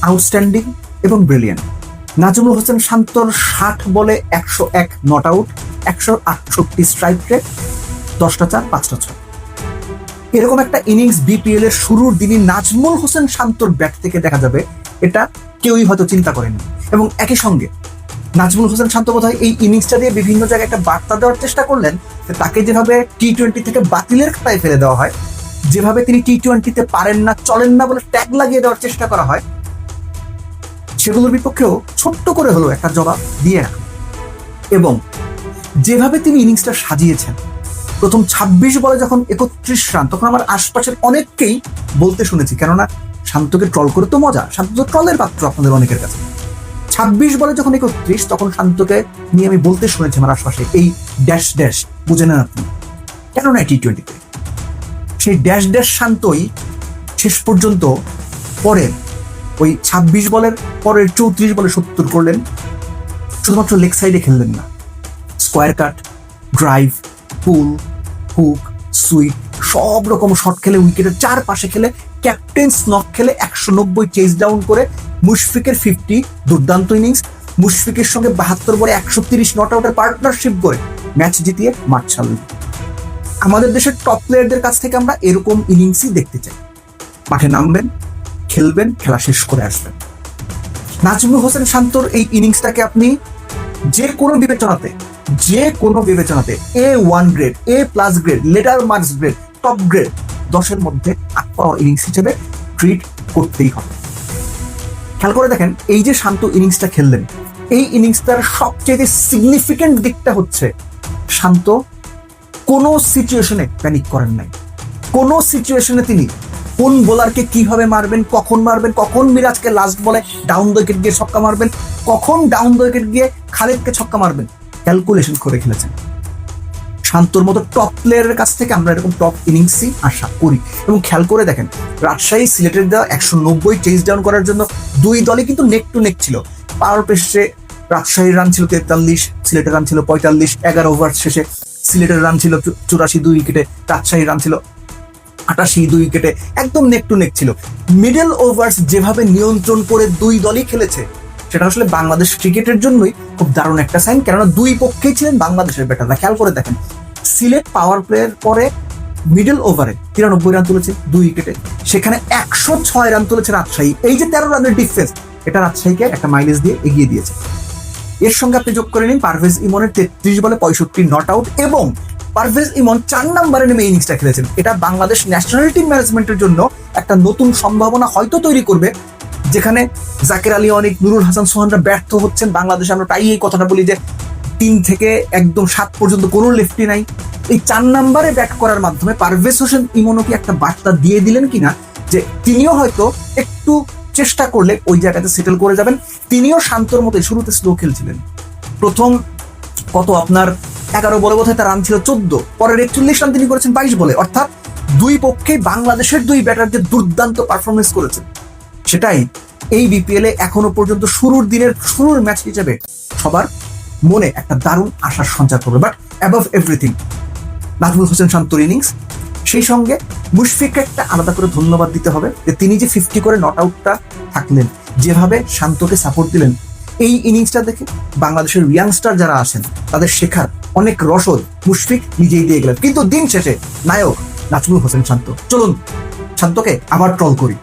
Outstanding এবং brilliant. Nazmul Hossain শান্তর 60 বলে 101 নট আউট, 168 স্ট্রাইক রেট, 10টা 4, 5টা 6। এরকম একটা ইনিংস বিপিএল এর শুরুর দিনই নাজমুল হোসেন শান্তর ব্যাট থেকে দেখা যাবে, এটা কেউই হয়তো চিন্তা করেনি। এবং একই সঙ্গে নাজমুল হোসেন শান্ত বোধহয় এই ইনিংসটা দিয়ে বিভিন্ন জায়গায় একটা বার্তা দেওয়ার চেষ্টা করলেন যে তাকে যেভাবে টি-20 থেকে বাতিলের খাতায় ফেলে দেওয়া হয়, যেভাবে তিনি টি-20তে পারেন না চলেন না বলে ট্যাগ লাগিয়ে দেওয়ার চেষ্টা করা হয়, সেগুলোর বিপক্ষেও ছোট্ট করে হলো একটা জবাব দিয়ে রাখেন। এবং যেভাবে তিনি ইনিংসটা সাজিয়েছেন, প্রথম 26 বলে যখন 31 রান, তখন আমার আশপাশের অনেককেই বলতে শুনেছি, কেননা শান্তকে ট্রল করে তো মজা, শান্ত তো ট্রলের পাত্র আপনাদের অনেকের কাছে। 26 বলে যখন 31, তখন শান্তকে নিয়ে আমি বলতে শুনেছি আমার আশপাশে, এই ড্যাশ ড্যাশ বুঝে নেন আপনি, কেননা টি-20তে সেই ড্যাশ ড্যাশ শান্তই শেষ পর্যন্ত পরে ওই 26 বলের পরের 34 বলে 70 করলেন। শুধুমাত্র লেগ সাইডে খেললেন না, স্কোয়ার কাট, ড্রাইভ, পুল, হুক, সুইপ, সব রকম শট খেলে, উইকেটের চারপাশে খেলে, ক্যাপ্টেন স্নক খেলে 190 চেস ডাউন করে, মুশফিকের 50 দুর্দান্ত ইনিংস, মুশফিকের সঙ্গে 72 বলে 130 নট আউটের পার্টনারশিপ করে ম্যাচ জিতিয়ে মাঠ ছাড়লেন। আমাদের দেশের টপ প্লেয়ারদের কাছ থেকে আমরা এরকম ইনিংসই দেখতে চাই। মাঠে নামবেন, খেলবেন, খেলা শেষ করে আসবেন। নাজমুল হোসেন শান্তর এই ইনিংসটাকে আপনি যে কোনো বিবেচনাতে A1 grade, A+ grade, letter marks grade, top grade 10-এর মধ্যে 8 পাওয়া ইনিংস হিসেবে ট্রিট করতেই হবে। খেয়াল করে দেখেন, এই যে শান্ত ইনিংসটা খেললেন, এই ইনিংসটার সবচেয়ে সিগনিফিকেন্ট দিকটা হচ্ছে শান্ত কোনো সিচুয়েশনে প্যানিক করেন নাই। কোনো সিচুয়েশনে তিনি কোন বোলারকে কিভাবে মারবেন, কখন মিরাজকে লাস্ট বলে ডাউন দ্য উইকেট গিয়ে ছক্কা মারবেন, কখন ডাউন দ্য উইকেট গিয়ে খালিদকে ছক্কা মারবেন, ক্যালকুলেশন করে খেলেছেন। শান্তর মতো টপ প্লেয়ারের কাছ থেকে আমরা এরকম টপ ইনিংসই আশা করি। এবং খেয়াল করে দেখেন, রাজশাহী সিলেটের দেওয়া 190 চেস ডাউন করার জন্য দুই দলই কিন্তু নেক টু নেক ছিল। পাওয়ার পেসে রাজশাহীর রান ছিল 43, সিলেটের রান ছিল 45। 11 ওভার শেষে সিলেটের রান ছিল 84 2 উইকেটে, রাজশাহীর রান ছিল 88 2 উইকেটে, একদম নেক টু নেক ছিল। মিডল ওভার্স যেভাবে নিয়ন্ত্রণ করে দুই দলই খেলেছে, সেটা আসলে বাংলাদেশ ক্রিকেটের জন্যই খুব দারুণ একটা সাইন, কেননা দুই পক্ষেই ছিলেন বাংলাদেশের ব্যাটাররা। খেয়াল করে দেখেন, সিলেট পাওয়ার প্লের পরে মিডল ওভারে 93 রান তুলেছে 2 উইকেটে, সেখানে 106 রান তুলেছে রাজশাহী। এই যে 13 রানের ডিফারেন্স, এটা রাজশাহীকে একটা মাইলেজ দিয়ে এগিয়ে দিয়েছে। এর সঙ্গে আপনি যোগ করে নিন পারভেজ ইমনের 33 বলে 65 নট আউট, এবং পারভেজ ইমন 4 নম্বরে নেমে ইনিংসটা খেলেছেন। এটা বাংলাদেশ ন্যাশনাল টিম ম্যানেজমেন্টের জন্য একটা নতুন সম্ভাবনা হয়তো তৈরি করবে, যেখানে জাকের আলী অনেক, নুরুল হাসান সোহানরা ব্যর্থ হচ্ছেন। বাংলাদেশে আমরা প্রায় এই কথাটা বলি যে 3 থেকে একদম 7 পর্যন্ত কোনো লেফটি নাই। এই 4 নম্বরে ব্যাট করার মাধ্যমে পারভেজ হোসেন ইমনও কি একটা বার্তা দিয়ে দিলেন কিনা যে তিনিও হয়তো একটু চেষ্টা করলে ওই জায়গাতে সেটেল করে যাবেন। তিনিও শান্তর মতো শুরুতে স্লো খেলছিলেন। প্রথম আপনার 11 বলে বোধহয় তার রান ছিল 14, পরের 41 রান তিনি করেছেন 22 বলে। অর্থাৎ দুই পক্ষে বাংলাদেশের দুই ব্যাটার যে দুর্দান্ত পারফরমেন্স করেছেন, সেটাই এই বিপিএল এ এখনো পর্যন্ত শুরুর ম্যাচ হিসেবে সবার মনে একটা দারুণ আশার সঞ্চার করবে। But above everything Nazmul Hossain শান্তর ইনিংস, সেই সঙ্গে মুশফিককে একটা আলাদা করে ধন্যবাদ দিতে হবে যে তিনি যে 50 করে নট আউটটা থাকলেন, যেভাবে শান্তকে সাপোর্ট দিলেন, এই ইনিংসটা দেখে বাংলাদেশের ইয়াংস্টার যারা আছেন তাদের শেখার অনেক রসদ মুশফিক নিজেই দিয়ে গেলেন। কিন্তু দিন শেষে নায়ক নাজমুল হোসেন শান্ত। চলুন শান্তকে আবার ট্রল করি।